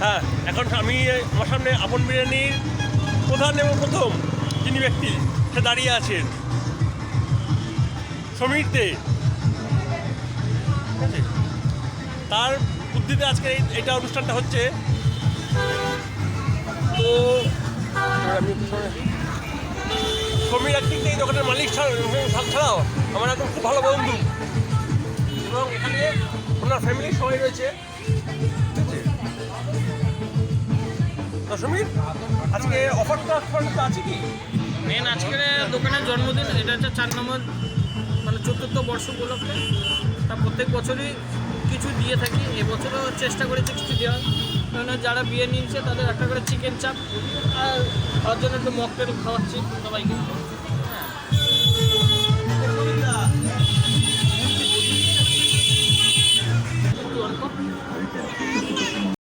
হ্যাঁ, এখন আমি আমার সামনে আপন বিরিয়ানির প্রধান এবং প্রথম যিনি ব্যক্তি সে দাঁড়িয়ে আছেন, সমীর দে। ঠিক আছে? তার বুদ্ধিতে আজকে এইটা অনুষ্ঠানটা হচ্ছে। তো আমি সমীর একদিক এই দোকানের মালিক ছাড়াও আমার এখন খুব ভালো বন্ধু, এবং এখানে ওনার ফ্যামিলির সবাই রয়েছে। ঠিক আছে? তো সমীর, আজকে অফারটা আছে কি? মেন আজকের দোকানের জন্মদিন, এটা হচ্ছে 4 নম্বর মানে 4র্থ বর্ষ উপলক্ষে। তা প্রত্যেক বছরই কিছু দিয়ে থাকি, এবছরও চেষ্টা করেছি কিছু দেওয়ার। কারণ যারা বিয়ে নিচ্ছে তাদের একটা করে চিকেন চাপ আর তার জন্য একটু মকটেল খাওয়াচ্ছি সবাইকে।